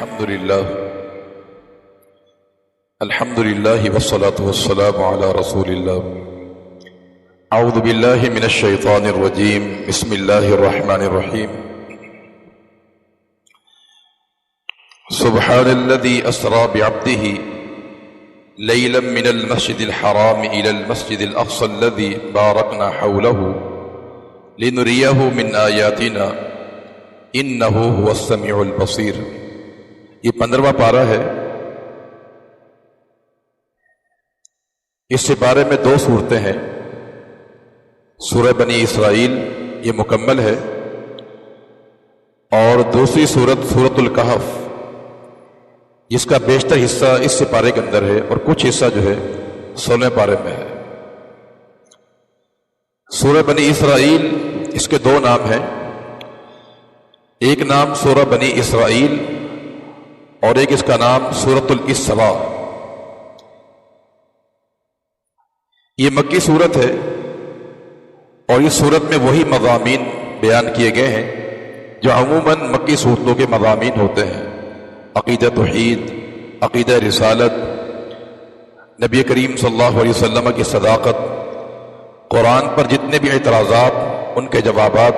الحمد لله والصلاة والسلام على رسول الله. أعوذ بالله من الشيطان الرجيم. بسم الله الرحمن الرحيم. سبحان الذي أسرى بعبده ليلا من المسجد الحرام إلى المسجد الأقصى الذي باركنا حوله لنريه من آياتنا إنه هو السميع البصير. یہ 15واں پارہ ہے. اس سے بارے میں 2 صورتیں ہیں. سورہ بنی اسرائیل یہ مکمل ہے، اور دوسری صورت سورۃ الکہف جس کا بیشتر حصہ اس سے پارے کے اندر ہے اور کچھ حصہ جو ہے 16ویں پارے میں ہے. سورہ بنی اسرائیل اس کے 2 نام ہیں. ایک نام سورہ بنی اسرائیل اور ایک اس کا نام سورۃ الاسراء. یہ مکی صورت ہے اور اس صورت میں وہی مضامین بیان کیے گئے ہیں جو عموماً مکی صورتوں کے مضامین ہوتے ہیں: عقیدہ توحید، عقیدہ رسالت، نبی کریم صلی اللہ علیہ وسلم کی صداقت، قرآن پر جتنے بھی اعتراضات ان کے جوابات،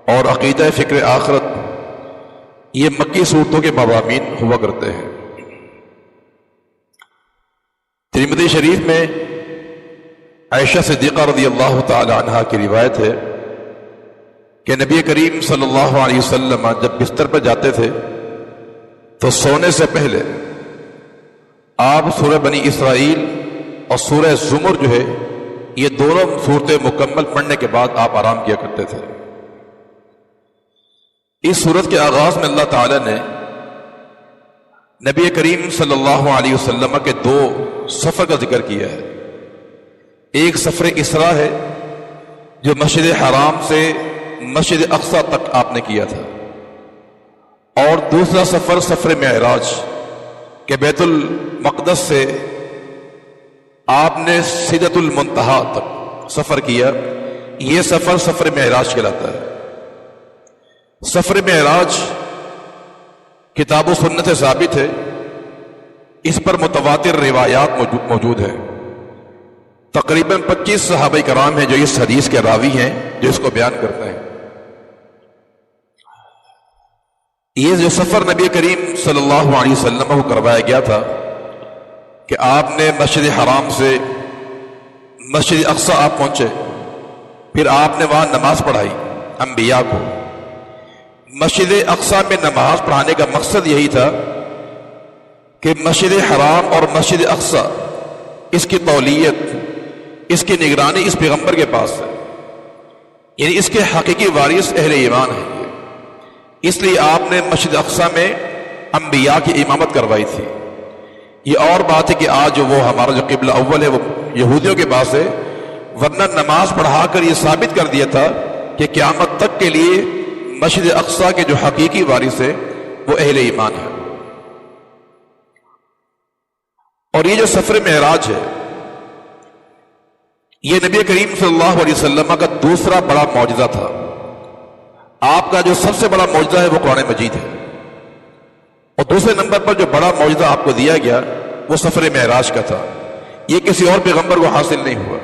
اور عقیدہ فکر آخرت. یہ مکی صورتوں کے مضامین ہوا کرتے ہیں. ترمذی شریف میں عائشہ صدیقہ رضی اللہ تعالی عنہا کی روایت ہے کہ نبی کریم صلی اللہ علیہ وسلم جب بستر پر جاتے تھے تو سونے سے پہلے آپ سورہ بنی اسرائیل اور سورہ زمر جو ہے یہ دونوں صورتیں مکمل پڑھنے کے بعد آپ آرام کیا کرتے تھے. اس صورت کے آغاز میں اللہ تعالی نے نبی کریم صلی اللہ علیہ وسلم کے 2 سفر کا ذکر کیا ہے. ایک سفر اسراء ہے جو مسجد حرام سے مسجد اقصی تک آپ نے کیا تھا، اور دوسرا سفر سفر معراج کہ بیت المقدس سے آپ نے سدرۃ المنتہا تک سفر کیا. یہ سفر سفر معراج کہلاتا ہے. سفر معراج کتاب و سنت سے ثابت ہے. اس پر متواتر روایات موجود ہیں. تقریباً 25 صحابہ کرام ہیں جو اس حدیث کے راوی ہیں جو اس کو بیان کرتے ہیں. یہ جو سفر نبی کریم صلی اللہ علیہ وسلم کو کروایا گیا تھا کہ آپ نے مسجد حرام سے مسجد اقصی آپ پہنچے، پھر آپ نے وہاں نماز پڑھائی انبیاء کو. مسجد اقصی میں نماز پڑھانے کا مقصد یہی تھا کہ مسجد حرام اور مسجد اقصی اس کی تولیت، اس کی نگرانی اس پیغمبر کے پاس ہے، یعنی اس کے حقیقی وارث اہل ایمان ہیں. اس لیے آپ نے مسجد اقصی میں انبیاء کی امامت کروائی تھی. یہ اور بات ہے کہ آج وہ ہمارا جو قبلہ اول ہے وہ یہودیوں کے پاس ہے، ورنہ نماز پڑھا کر یہ ثابت کر دیا تھا کہ قیامت تک کے لیے مسجد اقصی کے جو حقیقی وارث ہے وہ اہل ایمان ہے. اور یہ جو سفر معراج ہے یہ نبی کریم صلی اللہ علیہ وسلم کا دوسرا بڑا معجزہ تھا. آپ کا جو سب سے بڑا معجزہ ہے وہ قرآن مجید ہے، اور دوسرے نمبر پر جو بڑا معجزہ آپ کو دیا گیا وہ سفر معراج کا تھا. یہ کسی اور پیغمبر کو حاصل نہیں ہوا.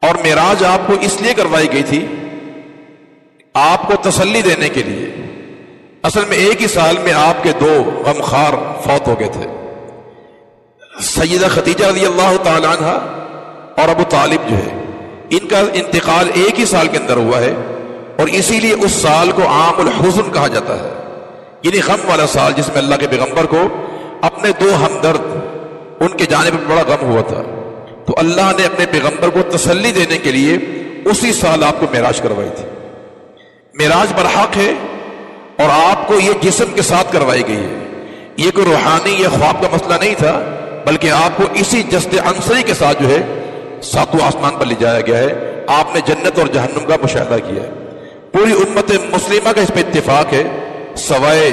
اور معراج آپ کو اس لیے کروائی گئی تھی آپ کو تسلی دینے کے لیے. اصل میں ایک ہی سال میں آپ کے 2 غمخوار فوت ہو گئے تھے. سیدہ خدیجہ رضی اللہ تعالی عنہ اور ابو طالب جو ہے ان کا انتقال ایک ہی سال کے اندر ہوا ہے، اور اسی لیے اس سال کو عام الحزن کہا جاتا ہے، یعنی غم والا سال جس میں اللہ کے پیغمبر کو اپنے 2 ہمدرد ان کے جانے پر بڑا غم ہوا تھا. تو اللہ نے اپنے پیغمبر کو تسلی دینے کے لیے اسی سال آپ کو معراج کروائی تھی. معراج برحق ہے اور آپ کو یہ جسم کے ساتھ کروائی گئی ہے. یہ کوئی روحانی یا خواب کا مسئلہ نہیں تھا، بلکہ آپ کو اسی جسد عنصری کے ساتھ جو ہے 7واں آسمان پر لے جایا گیا ہے. آپ نے جنت اور جہنم کا مشاہدہ کیا ہے. پوری امت مسلمہ کا اس پہ اتفاق ہے، سوائے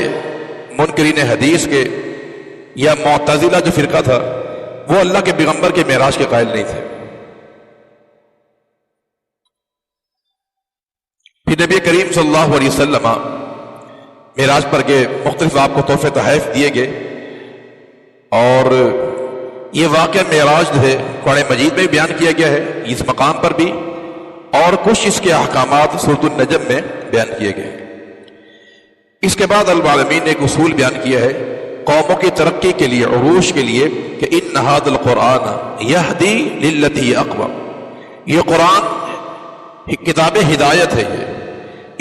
منکرین حدیث کے یا معتزلہ جو فرقہ تھا وہ اللہ کے پیغمبر کے معراج کے قائل نہیں تھے. پھر نبی کریم صلی اللہ علیہ وسلم معراج پر کے مختلف آپ کو تحفے تحائف دیے گئے، اور یہ واقعہ معراج جو ہے قرآن مجید میں بھی بیان کیا گیا ہے اس مقام پر بھی، اور کچھ اس کے احکامات سورۃ النجم میں بیان کیے گئے ہیں۔ اس کے بعد رب العالمین نے ایک اصول بیان کیا ہے قوموں کی ترقی کے لیے، عروج کے لیے، کہ ان ھذا القرآن یہدی للتی ہی اقوم، یہ قرآن کتاب ہدایت ہے،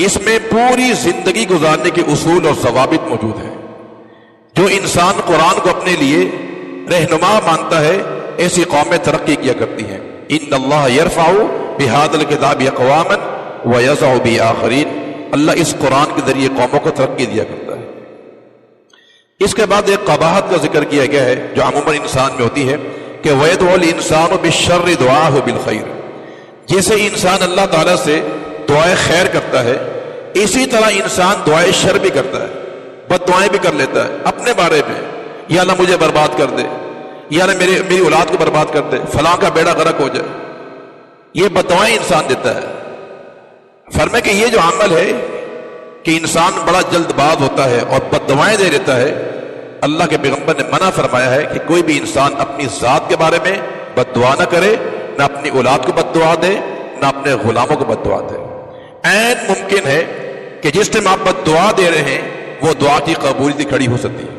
اس میں پوری زندگی گزارنے کے اصول اور ضوابط موجود ہیں۔ جو انسان قرآن کو اپنے لیے رہنما مانتا ہے ایسی قومیں ترقی کیا کرتی ہیں۔ ان اللہ یرفع بہذا الکتاب اقواما ویضع به آخرین، اللہ اس قرآن کے ذریعے قوموں کو ترقی دیا کرتا ہے۔ اس کے بعد ایک قباحت کا ذکر کیا گیا ہے جو عموماً انسان میں ہوتی ہے کہ وَيَدْعُ الْإِنسَانُ بِالشَّرِّ دُعَاهُ بِالْخَيْرِ، جیسے انسان اللہ تعالیٰ سے دعائے خیر کرتا ہے اسی طرح انسان دعائے شر بھی کرتا ہے، بد دعائیں بھی کر لیتا ہے اپنے بارے میں، یا اللہ مجھے برباد کر دے، یا اللہ میری اولاد کو برباد کر دے، فلاں کا بیڑا غرق ہو جائے، یہ بد دعائیں انسان دیتا ہے۔ فرمائے کہ یہ جو عمل ہے کہ انسان بڑا جلد باز ہوتا ہے اور بد دعائیں دے دیتا ہے، اللہ کے پیغمبر نے منع فرمایا ہے کہ کوئی بھی انسان اپنی ذات کے بارے میں بد دعا نہ کرے، نہ اپنی اولاد کو بد دعا دے، نہ اپنے غلاموں کو بد دعا دے۔ عین ممکن ہے کہ جس ٹائم آپ بد دعا دے رہے ہیں وہ دعا کی قبولیت کھڑی ہو سکتی ہے،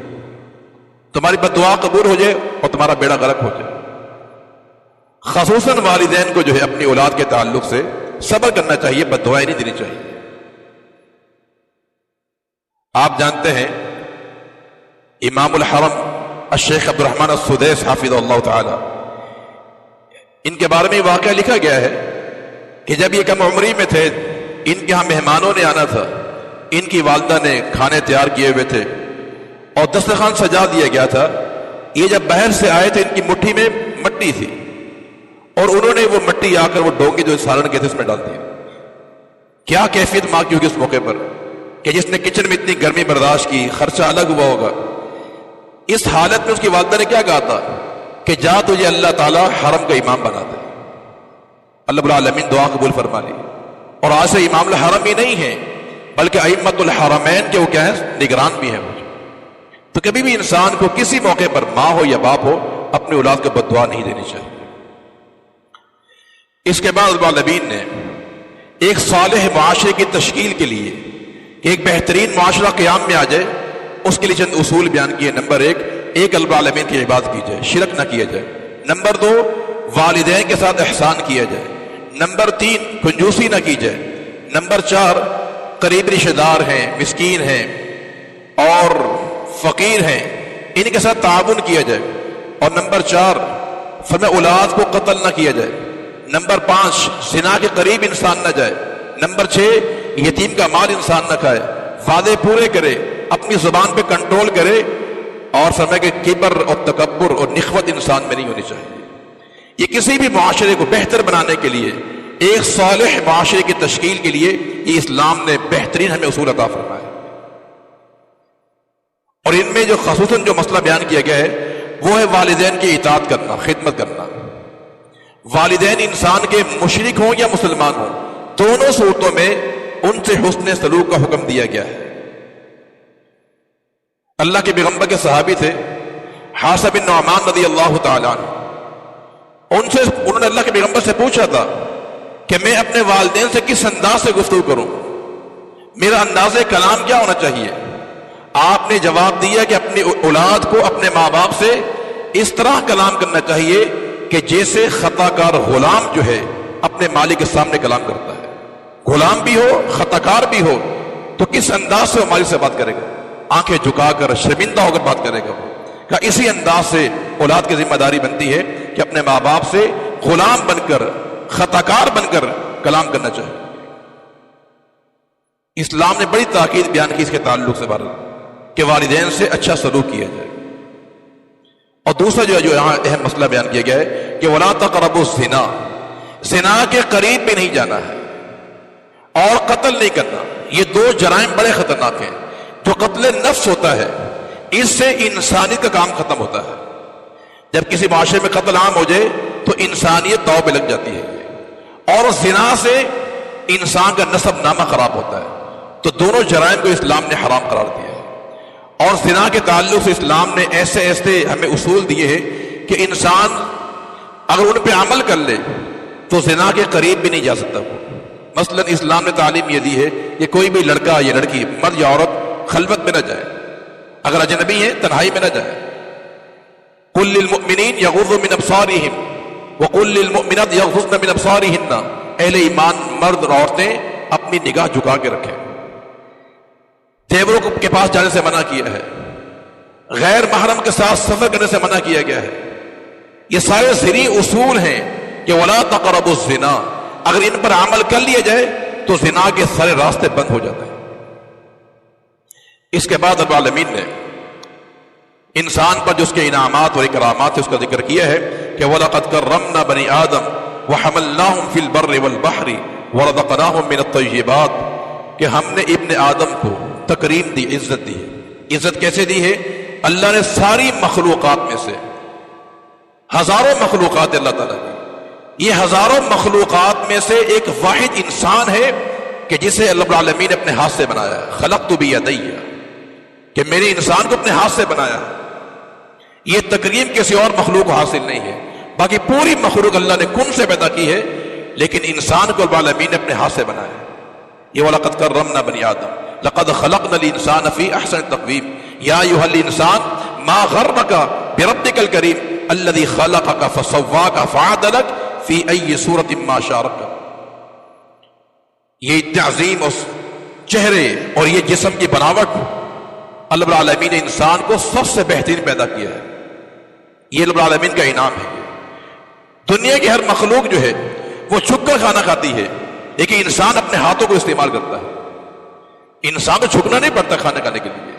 تمہاری بد دعا قبول ہو جائے اور تمہارا بیڑا غرق ہو جائے۔ خصوصاً والدین کو جو ہے اپنی اولاد کے تعلق سے صبر کرنا چاہیے، بد دعائیں نہیں دینی چاہیے۔ آپ جانتے ہیں امام الحرم الشیخ عبد الرحمن السدیس حافظ اللہ تعالی، ان کے بارے میں واقعہ لکھا گیا ہے کہ جب یہ کم عمری میں تھے، ان کے ہاں مہمانوں نے آنا تھا، ان کی والدہ نے کھانے تیار کیے ہوئے تھے اور دسترخوان سجا دیا گیا تھا۔ یہ جب باہر سے آئے تھے ان کی مٹھی میں مٹی تھی اور انہوں نے وہ مٹی آ کر وہ ڈونگے جو سالن کے تھے اس میں ڈال دیا۔ کیا کیفیت ماں کی ہوگی اس موقع پر کہ جس نے کچن میں اتنی گرمی برداشت کی، خرچہ الگ ہوا ہوگا۔ اس حالت میں اس کی والدہ نے کیا کہا تھا کہ جا تجھے اللہ تعالیٰ حرم کا امام بنا دے۔ اللہ رب العالمین دعا قبول فرما لی، اور آج سے امام الحرم ہی نہیں ہے بلکہ ائمۃ الحرمین کے وہ کیا ہے، نگران بھی ہیں۔ تو کبھی بھی انسان کو کسی موقع پر ماں ہو یا باپ ہو اپنی اولاد کو بد دعا نہیں دینی چاہیے۔ اس کے بعد رب العالمین نے ایک صالح معاشرے کی تشکیل کے لیے کہ ایک بہترین معاشرہ قیام میں آ جائے، اس کے لیے چند اصول بیان کیے۔ نمبر ایک رب العالمین کی عبادت کی جائے، شرک نہ کیا جائے۔ نمبر 2 والدین کے ساتھ احسان کیا جائے۔ نمبر 3 کنجوسی نہ کی جائے۔ نمبر 4 قریب رشتہ دار ہیں، مسکین ہیں اور فقیر ہیں، ان کے ساتھ تعاون کیا جائے۔ اور نمبر 4 فرمایا اولاد کو قتل نہ کیا جائے۔ نمبر 5 زنا کے قریب انسان نہ جائے۔ نمبر 6 یتیم کا مال انسان نہ کھائے، وعدے پورے کرے، اپنی زبان پہ کنٹرول کرے، اور فرمایا کہ کبر اور تکبر اور نخوت انسان میں نہیں ہونی چاہیے۔ یہ کسی بھی معاشرے کو بہتر بنانے کے لیے، ایک صالح معاشرے کی تشکیل کے لیے یہ اسلام نے بہترین ہمیں اصول عطا فرمایا۔ اور ان میں جو خصوصاً جو مسئلہ بیان کیا گیا ہے وہ ہے والدین کی اطاعت کرنا، خدمت کرنا۔ والدین انسان کے مشرک ہوں یا مسلمان ہوں، دونوں صورتوں میں ان سے حسن سلوک کا حکم دیا گیا ہے۔ اللہ کے پیغمبر کے صحابی تھے حارثہ بن نعمان رضی اللہ تعالیٰ عنہ، انہوں نے اللہ کے پیغمبر سے پوچھا تھا کہ میں اپنے والدین سے کس انداز سے گفتگو کروں، میرا انداز کلام کیا ہونا چاہیے؟ آپ نے جواب دیا کہ اپنی اولاد کو اپنے ماں باپ سے اس طرح کلام کرنا چاہیے کہ جیسے خطا کار غلام جو ہے اپنے مالک کے سامنے کلام کرتا ہے۔ غلام بھی ہو، خطا کار بھی ہو، تو کس انداز سے وہ مالک سے بات کرے گا؟ آنکھیں جھکا کر، شرمندہ ہو کر بات کرے گا۔ کہ اسی انداز سے اولاد کی ذمہ داری بنتی ہے کہ اپنے ماں باپ سے غلام بن کر، خطا کار بن کر کلام کرنا چاہیے۔ اسلام نے بڑی تاکید بیان کی اس کے تعلق سے بارے کہ والدین سے اچھا سلوک کیا جائے۔ اور دوسرا جو یہاں اہم مسئلہ بیان کیا گیا ہے کہ وَلَا تَقْرَبُوا الزِّنَا، زنا کے قریب بھی نہیں جانا ہے، اور قتل نہیں کرنا۔ یہ دو جرائم بڑے خطرناک ہیں۔ جو قتل نفس ہوتا ہے اس سے انسانیت کا کام ختم ہوتا ہے۔ جب کسی معاشرے میں قتل عام ہو جائے تو انسانیت داؤ پہ لگ جاتی ہے، اور زنا سے انسان کا نسب نامہ خراب ہوتا ہے، تو دونوں جرائم کو اسلام نے حرام قرار دیا ہے۔ اور زنا کے تعلق سے اسلام نے ایسے ایسے ہمیں اصول دیے ہیں کہ انسان اگر ان پہ عمل کر لے تو زنا کے قریب بھی نہیں جا سکتا۔ مثلا اسلام نے تعلیم یہ دی ہے کہ کوئی بھی لڑکا یا لڑکی، مرد یا عورت خلوت میں نہ جائے، اگر اجنبی ہے تنہائی میں نہ جائے۔ قل للمؤمنین یغضوا من ابصارہم وقل للمؤمنات یغضضن من ابصارہن، اہل ایمان مرد اور عورتیں اپنی نگاہ جھکا کے رکھیں۔ دیوروں کے پاس جانے سے منع کیا ہے، غیر محرم کے ساتھ سفر کرنے سے منع کیا گیا ہے۔ یہ سارے ذری اصول ہیں کہ ولا تقربوا الزنا، اگر ان پر عمل کر لیا جائے تو زنا کے سارے راستے بند ہو جاتے ہیں۔ اس کے بعد رب العالمین نے انسان پر جو اس کے انعامات اور اکرامات ہے اس کا ذکر کیا ہے کہ وَلَقَدْ كَرَّمْنَا بَنِي آدَمَ وَحَمَلْنَاهُمْ فِي الْبَرِّ وَالْبَحْرِ وَرَزَقْنَاهُمْ مِنَ الطَّيِّبَاتِ، کہ ہم نے ابن آدم کو تکریم دی، عزت دی ہے۔ عزت کیسے دی ہے؟ اللہ نے ساری مخلوقات میں سے، ہزاروں مخلوقات اللہ تعالیٰ کی، یہ ہزاروں مخلوقات میں سے ایک واحد انسان ہے کہ جسے اللہ العالمین نے اپنے ہاتھ سے بنایا ہے۔ خلقت بیدی، کہ میرے انسان کو اپنے ہاتھ سے بنایا۔ یہ تکریم کسی اور مخلوق کو حاصل نہیں ہے، باقی پوری مخلوق اللہ نے کن سے پیدا کی ہے، لیکن انسان کو رب العالمین نے اپنے ہاتھ سے بنایا۔ یہ وَلَقَدْ كَرَّمْنَا بَنِي آدَمَ لَقَدْ خَلَقْنَا الْإِنسَانَ فِي أَحْسَنِ تَقْوِيمٍ يَا أَيُّهَا الْإِنسَانُ مَا غَرَّكَ بِرَبِّكَ الْكَرِيمِ الَّذِي خَلَقَكَ فَسَوَّاكَ فَعَدَلَكَ فِي أَيِّ صُورَةٍ مَا شَاءَ رَكَّبَكَ۔ یہ تعظیم اس چہرے اور یہ جسم کی بناوٹ، اللہ رب العالمین نے انسان کو سب سے بہترین پیدا کیا ہے۔ یہ رب العالمین کا انعام ہے۔ دنیا کی ہر مخلوق جو ہے وہ چھک کر کھانا کھاتی ہے، لیکن انسان اپنے ہاتھوں کو استعمال کرتا ہے۔ انسان کو چھکنا نہیں پڑتا کھانا کھانے کے لیے،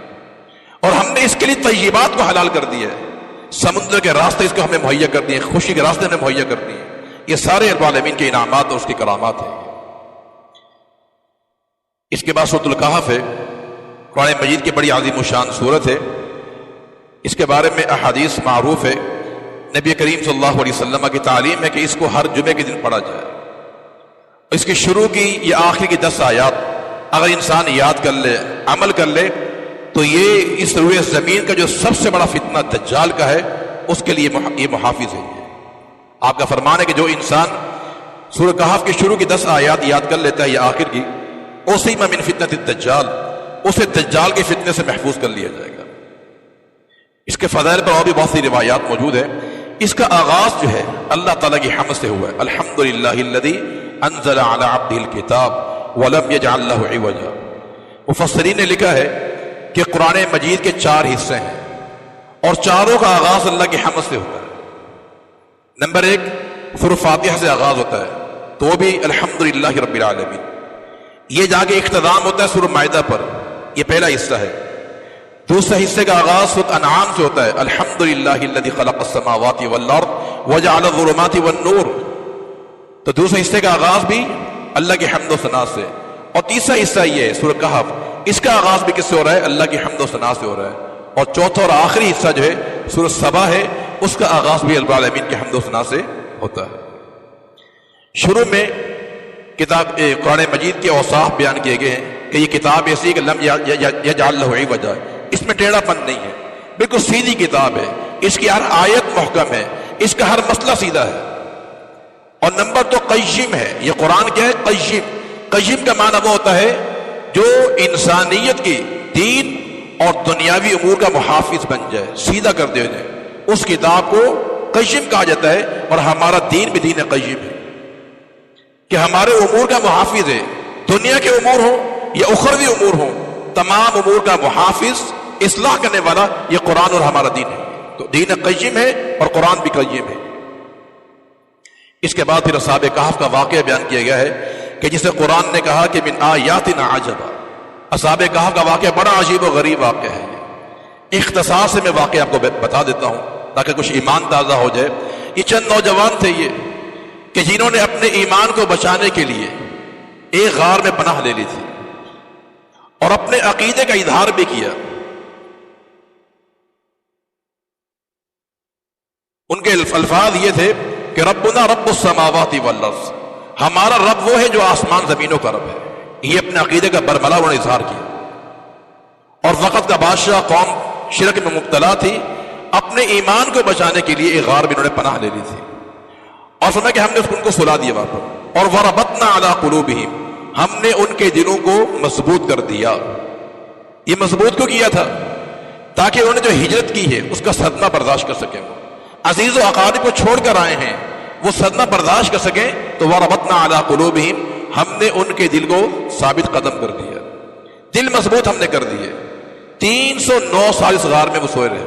اور ہم نے اس کے لیے طیبات کو حلال کر دیا ہے۔ سمندر کے راستے اس کو ہمیں مہیا کر دیے، خوشی کے راستے ہمیں مہیا کر دیے۔ یہ سارے رب العالمین کے انعامات اور اس کی کرامات ہیں۔ اس کے بعد سورۃ الکہف ہے، قرآن مجید کی بڑی عظیم الشان سورت ہے۔ اس کے بارے میں احادیث معروف ہے، نبی کریم صلی اللہ علیہ وسلم کی تعلیم ہے کہ اس کو ہر جمعے کے دن پڑھا جائے۔ اس کی شروع کی یہ آخری کی 10 آیات اگر انسان یاد کر لے، عمل کر لے، تو یہ اس روئے زمین کا جو سب سے بڑا فتنہ دجال کا ہے اس کے لیے یہ محافظ ہے۔ آپ کا فرمان ہے کہ جو انسان سورہ کہف کی شروع کی 10 آیات یاد کر لیتا ہے یا آخر کی، اسی میں من فتنۃ الدجال، اسے دجال کے فتنے سے محفوظ کر لیا جائے گا۔ اس کے فضائل پر اور بھی بہت سی روایات موجود ہیں۔ اس کا آغاز جو ہے اللہ تعالیٰ کی حمد سے ہوا ہے، الحمدللہ الذی انزل علی عبدہ الکتاب ولم یجعل لہ عوجا۔ مفسرین نے لکھا ہے کہ قرآن مجید کے 4 حصے ہیں اور چاروں کا آغاز اللہ کی حمد سے ہوتا ہے۔ نمبر 1 سورہ فاتحہ سے آغاز ہوتا ہے، تو وہ بھی الحمدللہ رب العالمین۔ یہ جا کے اختتام ہوتا ہے سورہ مائدہ پر، یہ پہلا حصہ ہے۔ دوسرے حصے کا آغاز سورۃ انعام سے ہوتا ہے، الحمدللہ الذی خلق السماوات والارض وجعل الظلمات والنور۔ تو دوسرے حصے کا آغاز بھی اللہ کی حمد و ثنا سے، اور تیسرا حصہ یہ ہے سورۃ کہف، اس کا آغاز بھی کس سے ہو رہا ہے؟ اللہ کی حمد و ثنا سے ہو رہا ہے۔ اور چوتھا اور آخری حصہ جو ہے سورۃ سبا ہے، اس کا آغاز بھی رب العالمین کی حمد و ثنا سے ہوتا ہے۔ شروع میں کتاب قرآن مجید کے اوصاف بیان کیے گئے ہیں کہ یہ کتاب ایسی ہے کہ لم یجعل لہ عوجا، اس میں ٹیڑھا پن نہیں ہے، بالکل سیدھی کتاب ہے، اس کی ہر آیت محکم ہے، اس کا ہر مسئلہ سیدھا ہے۔ اور نمبر 2 قیم ہے، یہ قرآن کیا ہے؟ قیم۔ قیم کا معنی وہ ہوتا ہے جو انسانیت کی دین اور دنیاوی امور کا محافظ بن جائے، سیدھا کر دے جائے، اس کتاب کو قیم کہا جاتا ہے۔ اور ہمارا دین بھی دین قیم ہے کہ ہمارے امور کا محافظ ہے، دنیا کے امور ہوں یا اخروی امور ہوں، تمام امور کا محافظ، اصلاح کرنے والا یہ قرآن اور ہمارا دین ہے۔ تو دین قیم ہے اور قرآن بھی قیم ہے۔ اس کے بعد پھر اصحاب کہف کا واقعہ بیان کیا گیا ہے کہ جسے قرآن نے کہا کہ من آیاتنا عجبا۔ اصحاب کہف کا واقعہ بڑا عجیب و غریب واقعہ ہے۔ اختصار سے میں واقعہ آپ کو بتا دیتا ہوں تاکہ کچھ ایمان تازہ ہو جائے۔ یہ چند نوجوان تھے یہ کہ جنہوں نے اپنے ایمان کو بچانے کے لیے ایک غار میں پناہ لے لی تھی اور اپنے عقیدے کا اظہار بھی کیا۔ ان کے الفاظ یہ تھے کہ ربنا رب السماوات والارض، ہمارا رب وہ ہے جو آسمان زمینوں کا رب ہے۔ یہ اپنے عقیدے کا برملا انہوں نے اظہار کیا. اور وقت کا بادشاہ قوم شرک میں مبتلا تھی، اپنے ایمان کو بچانے کے لیے ایک غار میں انہوں نے پناہ لے لی تھی، اور سمجھا کہ ہم نے ان کو سلا دیا وہاں پر. اور وَرَبَطْنَا عَلَىٰ قُلُوبِهِمْ، ہم نے ان کے دلوں کو مضبوط کر دیا. یہ مضبوط کیوں کیا تھا؟ تاکہ انہوں نے جو ہجرت کی ہے اس کا صدمہ برداشت کر سکیں. وہ عزیز و اقارب کو چھوڑ کر آئے ہیں، وہ صدمہ برداشت کر سکیں. تو وَرَبَطْنَا عَلَىٰ قُلُوبِهِمْ، ہم نے ان کے دل کو ثابت قدم کر دیا، دل مضبوط ہم نے کر دیے. 309 سال اس غار میں وہ سوئے رہے.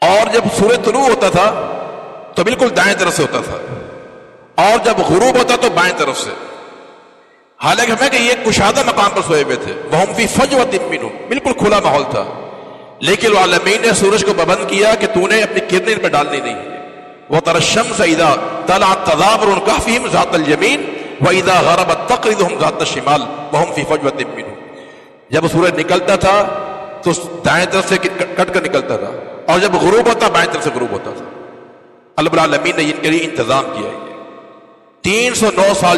اور جب سورج طلوع ہوتا تھا تو بالکل دائیں طرف سے ہوتا تھا، اور جب غروب ہوتا تو بائیں طرف سے. حالانکہ ہمیں کہ یہ کشادہ مقام پر سوئے ہوئے تھے. وَهُمْ فِي فَجْوَةٍ مِّنْهُ، بالکل کھلا ماحول تھا. لیکن العالمین نے سورج کو پابند کیا کہ تو نے اپنی کرنیں ان پہ ڈالنی نہیں ہے. وَتَرَى الشَّمْسَ إِذَا طَلَعَتْ تَظَاهَرُ كَهْفِهِمْ ذَاتَ الْيَمِينِ وَإِذَا غَرَبَتْ تَقْرِضُهُمْ ذَاتَ الشِّمَالِ وَهُمْ فِي فَجْوَةٍ مِّنْهُ. جب سورج نکلتا تھا تو دائیں طرف سے کٹ کر نکلتا تھا، اور جب غروب ہوتا بائیں طرف سے غروب ہوتا تھا. اللہ العالمین نے ان کے لیے انتظام کیا ہے. 309 سال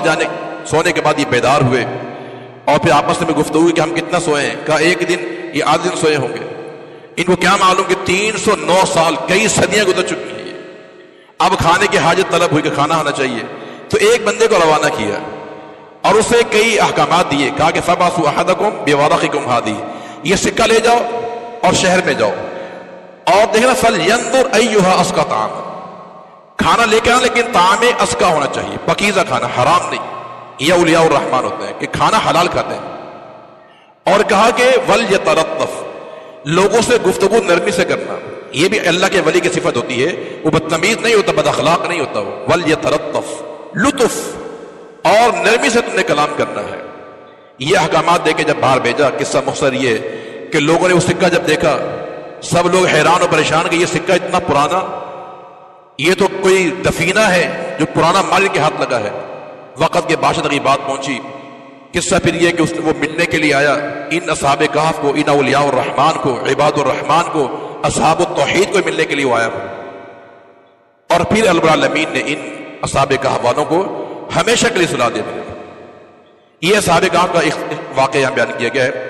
سونے کے بعد یہ بیدار ہوئے، اور پھر آپس میں گفتگو ہوئی کہ ہم کتنا سوئے ہیں. کہا ایک دن یہ آدھ دن سوئے ہوں گے. ان کو کیا معلوم کہ 309 سال کئی صدیاں گزر چکی ہیں. اب کھانے کی حاجت طلب ہوئی کہ کھانا آنا چاہیے، تو ایک بندے کو روانہ کیا اور اسے کئی احکامات دیے. کہا کہ فَبْعَثُوا أَحَدَكُمْ بِوَرَقِكُمْ هَٰذِهِ، یہ سکہ لے جاؤ اور شہر میں جاؤ اور دیکھنا فَلْيَنظُرْ أَيُّهَا أَزْكَىٰ طَعَامًا، کھانا لے کے آنا لیکن طعام ازکا ہونا چاہیے، پاکیزہ کھانا، حرام نہیں. یہ اولیاء الرحمن ہوتے ہیں کہ کھانا حلال کھاتے ہیں. اور کہا کہ وَلْيَتَلَطَّفْ، لوگوں سے گفتگو نرمی سے کرنا. یہ بھی اللہ کے ولی کی صفت ہوتی ہے، وہ بدتمیز نہیں ہوتا، بد اخلاق نہیں ہوتا. وہ وَلْيَتَلَطَّفْ، لطف اور نرمی سے تم نے کلام کرنا ہے. یہ احکامات دے کے جب باہر بھیجا، قصہ مختصر یہ کہ لوگوں نے وہ سکہ جب دیکھا سب لوگ حیران اور پریشان کہ یہ سکہ اتنا پرانا، یہ تو کوئی دفینہ ہے جو پرانا مال کے ہاتھ لگا ہے. وقت کے بادشاہ تک یہ بات پہنچی. قصہ پھر یہ کہ وہ ملنے کے لیے آیا ان اصحاب کہف کو، ان اولیاء الرحمن کو، عباد الرحمن کو، اصحاب التوحید کو ملنے کے لیے وہ آیا. اور پھر رب العالمین نے ان اصحاب کہف والوں کو ہمیشہ کے لیے سلا دیا. یہ اصحاب کہف کا ایک واقعہ یہاں بیان کیا گیا ہے.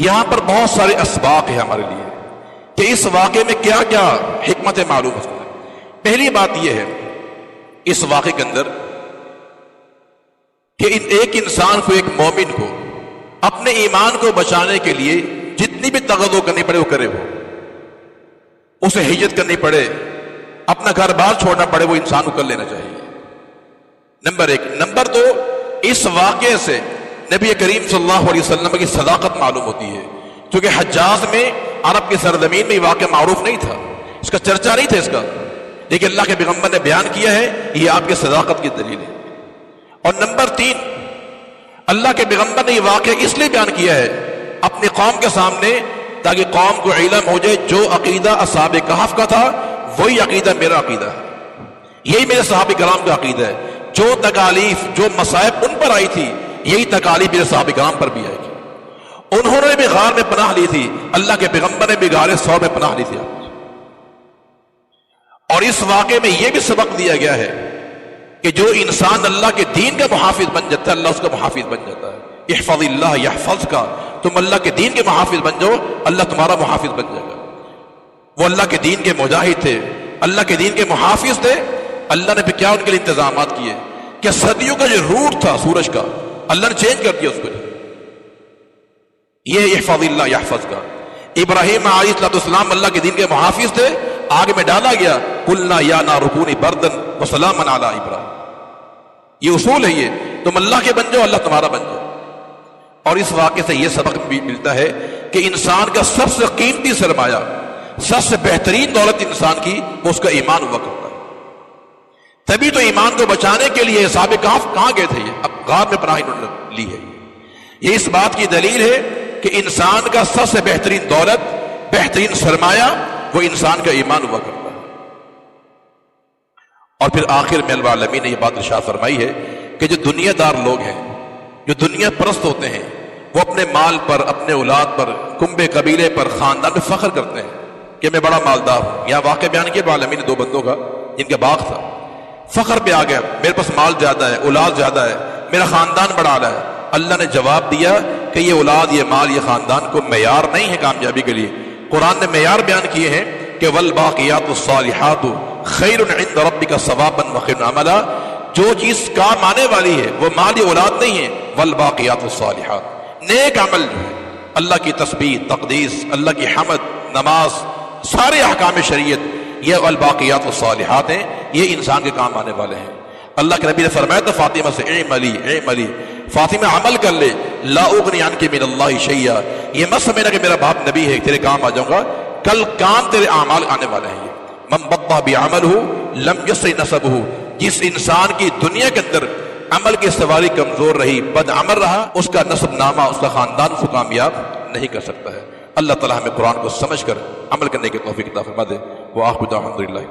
یہاں پر بہت سارے اسباق ہیں ہمارے لیے کہ اس واقعے میں کیا کیا حکمت معلوم ہو. پہلی بات یہ ہے اس واقعے کے اندر کہ ایک انسان کو، ایک مومن کو اپنے ایمان کو بچانے کے لیے جتنی بھی تغذو کرنی پڑے وہ کرے. وہ اسے ہجرت کرنی پڑے، اپنا گھر بار چھوڑنا پڑے، وہ انسان کو کر لینا چاہیے. نمبر ایک. نمبر دو، اس واقعے سے نبی کریم صلی اللہ علیہ وسلم کی صداقت معلوم ہوتی ہے. کیونکہ حجاز میں، عرب کی سرزمین میں یہ واقعہ معروف نہیں تھا، اس کا چرچا نہیں تھا اس کا، لیکن اللہ کے پیغمبر نے بیان کیا ہے. یہ آپ کی صداقت کی دلیل ہے. اور نمبر تین، اللہ کے پیغمبر نے یہ واقعہ اس لیے بیان کیا ہے اپنی قوم کے سامنے تاکہ قوم کو علم ہو جائے جو عقیدہ اصحاب کہف کا تھا وہی عقیدہ میرا عقیدہ ہے، یہی میرے صحابہ کرام کا عقیدہ ہے. جو تکالیف، جو مصائب ان پر آئی تھی یہی تکالیف میرے صحابہ کرام پر بھی آئے گی. انہوں نے بھی غار میں پناہ لی تھی، اللہ کے پیغمبر نے بھی غار ثور میں پناہ لی تھی. اور اس واقعے میں یہ بھی سبق دیا گیا ہے کہ جو انسان اللہ کے دین کا محافظ بن جاتا ہے اللہ اس کا محافظ بن جاتا ہے. احفظ اللہ یحفظ کا، تم اللہ کے دین کے محافظ بن جاؤ اللہ تمہارا محافظ بن جائے گا. وہ اللہ کے دین کے مجاہد تھے، اللہ کے دین کے محافظ تھے. اللہ نے پھر کیا ان کے لیے انتظامات کیے کہ صدیوں کا جو روٹ تھا سورج کا اللہ نے چینج کر دیا اس کو. یہ احفظ اللہ یحفظ کا. ابراہیم علیہ السلام اللہ کے دین کے محافظ تھے، آگ میں ڈالا گیا، قلنا یا نار کونی بردن وسلاما علی ابراہیم. یہ اصول ہے، یہ تم اللہ کے بن جاؤ اللہ تمہارا بن جاؤ. اور اس واقعے سے یہ سبق بھی ملتا ہے کہ انسان کا سب سے قیمتی سرمایہ، سب سے بہترین دولت انسان کی وہ اس کا ایمان ہوا کرتا ہے. تبھی تو ایمان کو بچانے کے لیے اصحاب کہف کہاں گئے تھے، یہ اب غار میں پناہ انہوں نے لی ہے. یہ اس بات کی دلیل ہے کہ انسان کا سب سے بہترین دولت، بہترین سرمایہ وہ انسان کا ایمان ہوا کرتا ہے. اور پھر آخر میں اللہ العالمین نے یہ بات ارشاد فرمائی ہے کہ جو دنیا دار لوگ ہیں، جو دنیا پرست ہوتے ہیں، وہ اپنے مال پر، اپنے اولاد پر، کنبے قبیلے پر، خاندان میں فخر کرتے ہیں کہ میں بڑا مالدار ہوں. یہاں واقعہ بیان کیا العالمین نے دو بندوں کا جن کا باغ تھا، فخر پہ آ گیا میرے پاس مال زیادہ ہے، اولاد زیادہ ہے. میرا خاندان بڑا اعلیٰ ہے. اللہ نے جواب دیا کہ یہ اولاد، یہ مال، یہ خاندان کو معیار نہیں ہے کامیابی کے لیے. قرآن نے معیار بیان کیے ہیں کہ والباقیات الصالحات خیر عند ربک ثوابا وخیر عملا. جو چیز کام آنے والی ہے وہ مال یا اولاد نہیں ہے. والباقیات الصالحات، نیک عمل جو ہے، اللہ کی تسبیح، تقدیس، اللہ کی حمد، نماز، سارے احکام شریعت، یہ والباقیات الصالحات ہیں، یہ انسان کے کام آنے والے ہیں. اللہ کے نبی نے فرمایا تھا فاطمہ سے اعملی، فاطمہ عمل کر لے، لا اغنی عنک من اللہ شیئا. یہ مت سمجھنا کہ میرا باپ نبی ہے تیرے کام آ جاؤں گا، کل کام تیرے اعمال آنے والے ہیں. من بطأ بعملہ لم یسع نسبہ. جس انسان کی دنیا کے اندر عمل کی سواری کمزور رہی، بد عمل رہا، اس کا نسب نامہ، اس کا خاندان اس کو کامیاب نہیں کر سکتا ہے. اللہ تعالیٰ ہمیں قرآن کو سمجھ کر عمل کرنے کی توفیق عطا فرما دے. وآخر دعوانا الحمدللہ.